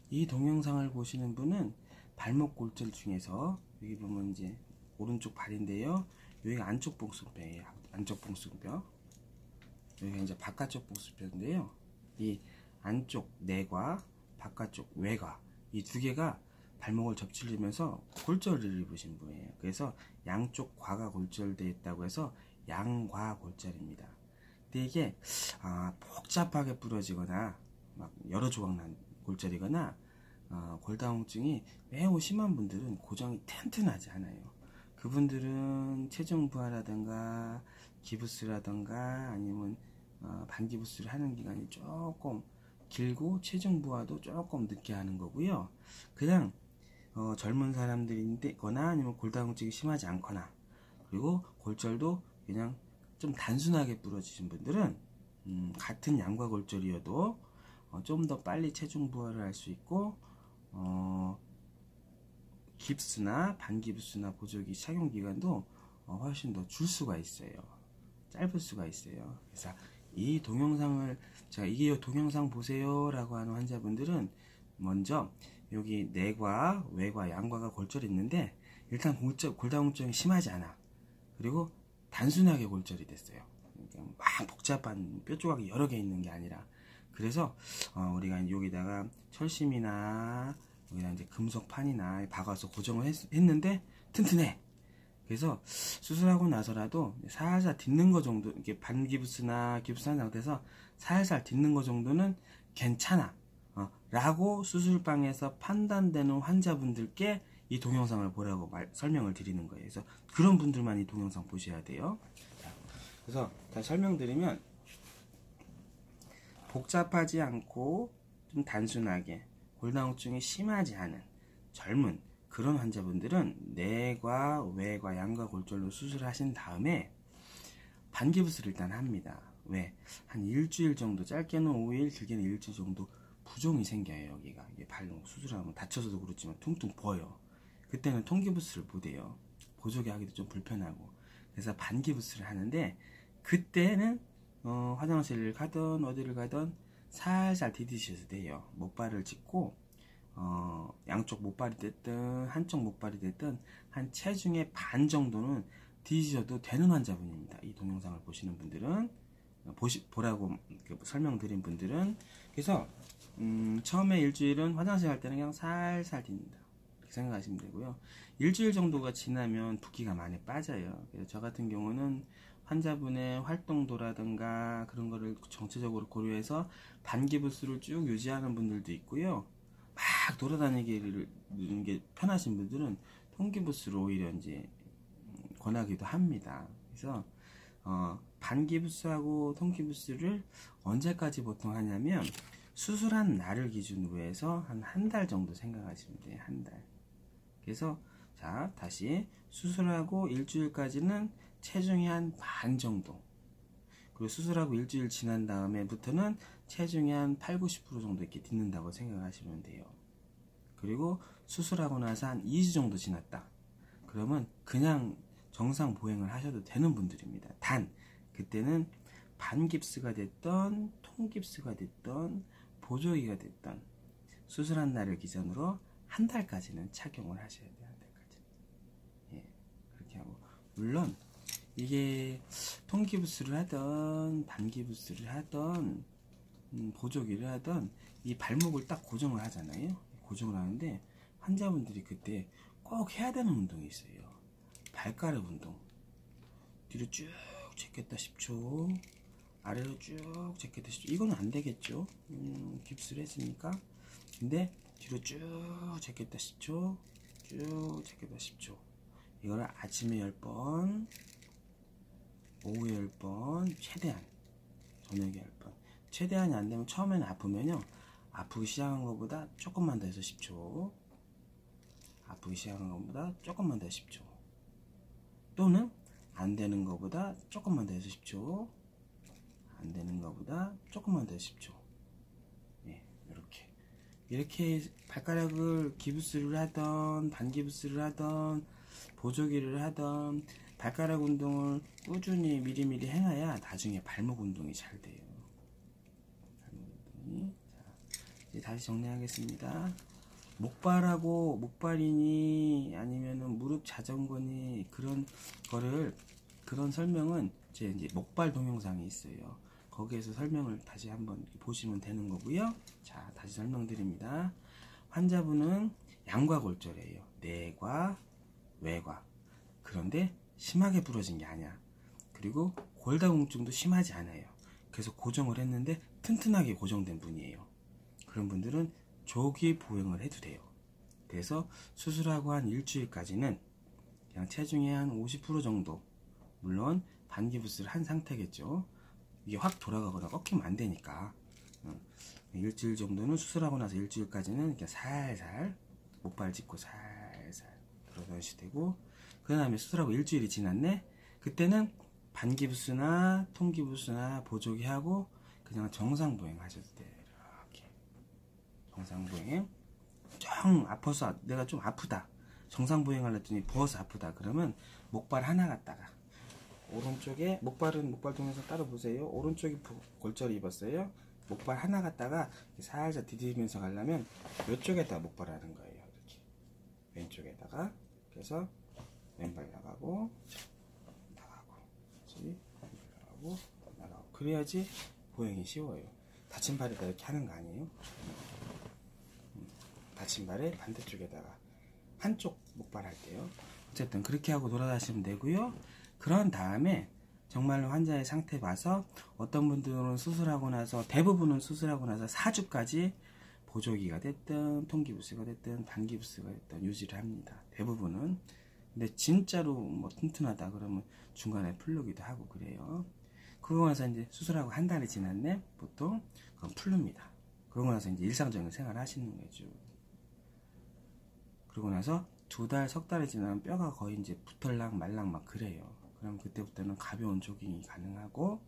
이 동영상을 보시는 분은 발목 골절 중에서 여기 보면 이제 오른쪽 발인데요. 여기가 안쪽 복숭뼈예요. 안쪽 복숭뼈. 여기가 이제 바깥쪽 복숭뼈인데요. 이 안쪽 내과, 바깥쪽 외과 이 두 개가 발목을 접질리면서 골절을 입으신 분이에요. 그래서 양쪽 과가 골절되어 있다고 해서 양과골절입니다. 근데 이게 복잡하게 부러지거나 막 여러 조각 난 골절이거나 골다공증이 매우 심한 분들은 고정이 튼튼하지 않아요. 그분들은 체중 부하라든가 기부스라든가 아니면 반기부스를 하는 기간이 조금 길고 체중 부하도 조금 늦게 하는 거고요. 그냥 젊은 사람들이거나 아니면 골다공증이 심하지 않거나 그리고 골절도 그냥 좀 단순하게 부러지신 분들은 같은 양과골절이어도 좀 더 빨리 체중 부하를 할 수 있고 깁스나 반깁스나 보조기 착용 기간도 훨씬 더 줄 수가 있어요. 짧을 수가 있어요. 그래서 이 동영상을 제가 이게 동영상 보세요 라고 하는 환자분들은 먼저 여기 내과, 외과, 양과가 골절이 있는데 일단 골다공증이 심하지 않아. 그리고 단순하게 골절이 됐어요. 막 복잡한 뼈 조각이 여러 개 있는 게 아니라 그래서 우리가 여기다가 철심이나 여기다 이제 금속판이나 박아서 고정을 했는데 튼튼해. 그래서 수술하고 나서라도 살살 딛는 거 정도, 이렇게 반기부스나 기부스한 상태에서 살살 딛는 거 정도는 괜찮아. 라고 수술방에서 판단되는 환자분들께 이 동영상을 보라고 설명을 드리는 거예요. 그래서 그런 분들만 이 동영상 보셔야 돼요. 그래서 다시 설명드리면 복잡하지 않고 좀 단순하게 골다공증이 심하지 않은 젊은 그런 환자분들은 내과, 외과, 양과 골절로 수술하신 다음에 반기부스를 일단 합니다. 왜? 한 일주일 정도, 짧게는 5일, 길게는 일주일 정도 부종이 생겨요. 여기가 이게 발목 수술하면 다쳐서도 그렇지만 퉁퉁 부어요. 그때는 통기부스를 못해요. 보조기 하기도 좀 불편하고. 그래서 반기부스를 하는데 그때는 화장실을 가든 어디를 가든 살살 디디셔도 돼요. 목발을 짚고 양쪽 목발이 됐든 한쪽 목발이 됐든 한 체중의 반 정도는 디디셔도 되는 환자분입니다. 이 동영상을 보시는 분들은 보라고 설명드린 분들은 그래서 처음에 일주일은 화장실 갈 때는 그냥 살살 딛는다 이렇게 생각하시면 되고요. 일주일 정도가 지나면 붓기가 많이 빠져요. 그래서 저 같은 경우는 환자분의 활동도라든가 그런 거를 정체적으로 고려해서 반기부스를 쭉 유지하는 분들도 있고요. 막 돌아다니기 게 편하신 분들은 통기부스를 오히려 이제 권하기도 합니다. 그래서 반기부스하고 통기부스를 언제까지 보통 하냐면 수술한 날을 기준으로 해서 한 달 정도 생각하시면 돼요. 한 달. 그래서 자 다시 수술하고 일주일까지는 체중이 한 반 정도, 그리고 수술하고 일주일 지난 다음에부터는 체중이 한 80~90% 정도 이렇게 딛는다고 생각하시면 돼요. 그리고 수술하고 나서 한 2주 정도 지났다 그러면 그냥 정상 보행을 하셔도 되는 분들입니다. 단 그때는 반깁스가 됐던 통깁스가 됐던 보조기가 됐던 수술한 날을 기준으로 한 달까지는 착용을 하셔야 돼요. 한 달까지. 예, 그렇게 하고 물론 이게 통기부스를 하던 반기부스를 하던 보조기를 하던 이 발목을 딱 고정을 하잖아요. 고정을 하는데 환자분들이 그때 꼭 해야 되는 운동이 있어요. 발가락 운동. 뒤로 쭉 제꼈다 10초, 아래로 쭉 제꼈다 10초. 이건 안 되겠죠. 깁스를 했으니까. 근데 뒤로 쭉 제꼈다 10초, 쭉 제꼈다 10초. 이거를 아침에 10번, 오후에 10번, 최대한 저녁에 10번. 최대한이 안 되면 처음에는 아프면요, 아프기 시작한 것보다 조금만 더 해서 10초, 아프기 시작한 것보다 조금만 더 해서 10초, 또는 안 되는 것보다 조금만 더 해서 10초, 안 되는 것보다 조금만 더 해서 10초. 예, 이렇게 발가락을 기부스를 하던 반기부스를 하던 보조기를 하던 발가락 운동을 꾸준히 미리미리 해놔야 나중에 발목 운동이 잘 돼요. 발목 운동이. 이제 다시 정리하겠습니다. 목발하고 목발이니 아니면은 무릎 자전거니 그런 거를 그런 설명은 제 이제 목발 동영상이 있어요. 거기에서 설명을 다시 한번 보시면 되는 거고요. 자, 다시 설명드립니다. 환자분은 양과 골절이에요. 내과, 외과. 그런데 심하게 부러진 게 아니야. 그리고 골다공증도 심하지 않아요. 그래서 고정을 했는데 튼튼하게 고정된 분이에요. 그런 분들은 조기 보행을 해도 돼요. 그래서 수술하고 한 일주일까지는 그냥 체중의 한 50% 정도, 물론 반기부스를 한 상태겠죠. 이게 확 돌아가거나 꺾이면 안 되니까 일주일 정도는, 수술하고 나서 일주일까지는 그냥 살살 목발 짚고 살살 돌아다니시되고, 그 다음에 수술하고 일주일이 지났네. 그때는 반기부스나 통기부스나 보조기 하고 그냥 정상 보행 하셔도 돼요. 이렇게 정상 보행. 좀 아파서 내가 좀 아프다, 정상 보행 하려더니 부어서 아프다, 그러면 목발 하나 갖다가 오른쪽에, 목발은 목발 동영상 따로 보세요. 오른쪽에 골절이 입었어요. 목발 하나 갖다가 살살 디디면서 가려면 이쪽에다가 목발 하는 거예요. 이렇게 왼쪽에다가. 그래서 왼발 나가고 나가고 그래야지 보행이 쉬워요. 다친 발에다 이렇게 하는 거 아니에요? 다친 발에 반대쪽에다가 한쪽 목발 할 때요. 어쨌든 그렇게 하고 돌아다니시면 되고요. 그런 다음에 정말로 환자의 상태 봐서, 어떤 분들은 수술하고 나서, 대부분은 수술하고 나서 4주까지 보조기가 됐든 통기부스가 됐든 반기부스가 됐든 유지를 합니다. 대부분은. 근데 진짜로 뭐 튼튼하다 그러면 중간에 풀르기도 하고 그래요. 그러고 나서 이제 수술하고 한 달이 지났네, 보통 그럼 풀릅니다. 그러고 나서 이제 일상적인 생활을 하시는 거죠. 그러고 나서 2달, 석 달이 지나면 뼈가 거의 이제 붙을락 말락 막 그래요. 그럼 그때부터는 가벼운 조깅이 가능하고,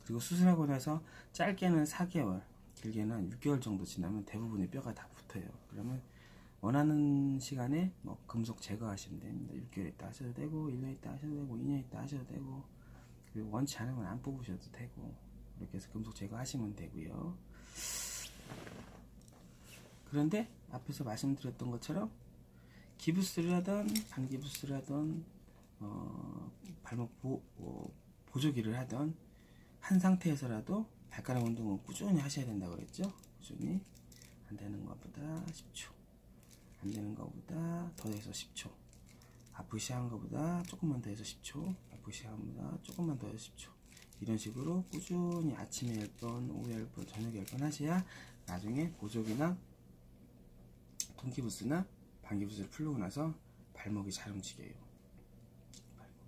그리고 수술하고 나서 짧게는 4개월, 길게는 한 6개월 정도 지나면 대부분의 뼈가 다 붙어요. 그러면 원하는 시간에 뭐 금속 제거하시면 됩니다. 6개월 있다 하셔도 되고, 1년 있다 하셔도 되고, 2년 있다 하셔도 되고, 그리고 원치 않으면 안 뽑으셔도 되고, 이렇게 해서 금속 제거하시면 되고요. 그런데 앞에서 말씀드렸던 것처럼 기부스를 하던 반기부스를 하던 발목 보조기를 하던 한 상태에서라도 발가락 운동은 꾸준히 하셔야 된다고 그랬죠. 꾸준히. 안 되는 것보다 10초, 안 되는 것보다 더해서 10초, 아프시한 것보다 조금만 더해서 10초, 아프시한 것보다 조금만 더해서 10초, 이런 식으로 꾸준히 아침에 10번, 오후에 10번, 저녁에 10번 하셔야 나중에 보조기나 통기부스나 반기부스를 풀고 나서 발목이 잘 움직여요.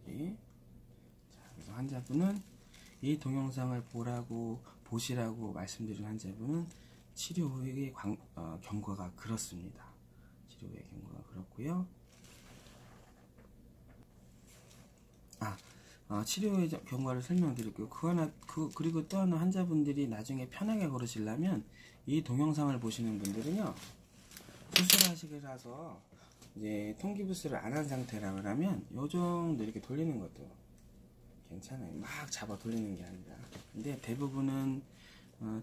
발목이. 자, 그래서 환자분은 이 동영상을 보시라고 말씀드린 환자분은 치료 후의 경과가 그렇습니다. 치료 후의 경과가 그렇고요. 치료 후의 경과를 설명드릴게요. 그리고 또 하나, 환자분들이 나중에 편하게 걸으시려면 이 동영상을 보시는 분들은요, 수술하시고 나서 이제 통기부스를 안 한 상태라 그러면 요 정도 이렇게 돌리는 것도 괜찮아요. 막 잡아 돌리는 게 아니라. 근데 대부분은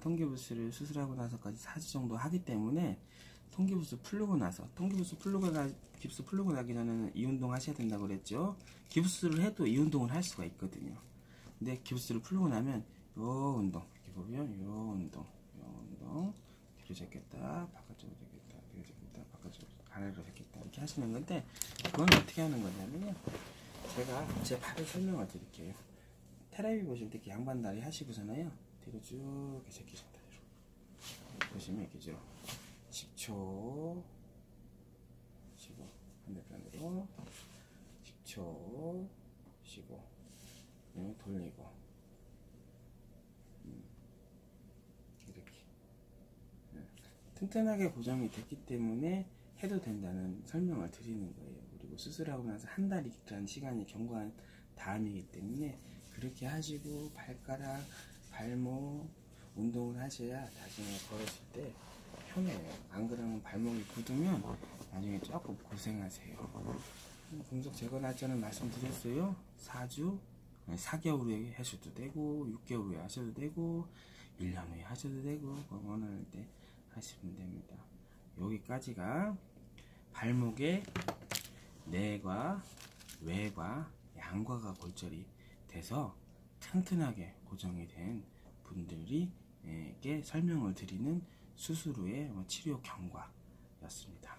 통기부스를 수술하고 나서까지 4주 정도 하기 때문에 통기부스 풀고 나서, 기부스 풀고 나기 전에는 이 운동 하셔야 된다고 그랬죠. 기부스를 해도 이 운동을 할 수가 있거든요. 근데 기부스를 풀고 나면 요 운동, 이렇게 보면 요 운동 뒤로 잡겠다, 바깥쪽으로 잡겠다, 뒤로 잡겠다, 바깥쪽으로, 아래로 잡겠다, 이렇게 하시는 건데, 그건 어떻게 하는 거냐면요, 제가 제 발을 설명을 드릴게요. 테레비 보실 때 이렇게 양반다리 하시고서나요, 뒤로 쭉 이렇게 제끼신다. 보시면 이렇게 죠. 10초 쉬고, 반대편으로 10초 쉬고, 돌리고, 이렇게 튼튼하게 고정이 됐기 때문에 해도 된다는 설명을 드리는 거예요. 그리고 수술하고 나서 한 달이라는 시간이 경과한 다음이기 때문에 그렇게 하시고 발가락, 발목 운동을 하셔야 나중에 걸으실 때 편해요. 안 그러면 발목이 굳으면 나중에 조금 고생하세요. 금속 제거 날짜는 말씀드렸어요. 4개월 후에 하셔도 되고, 6개월 후에 하셔도 되고, 1년 후에 하셔도 되고, 원하는 때 하시면 됩니다. 여기까지가 발목에 내과 외과 양과가 골절이 돼서 튼튼하게 고정이 된 분들에게 설명을 드리는 수술 후의 치료 경과였습니다.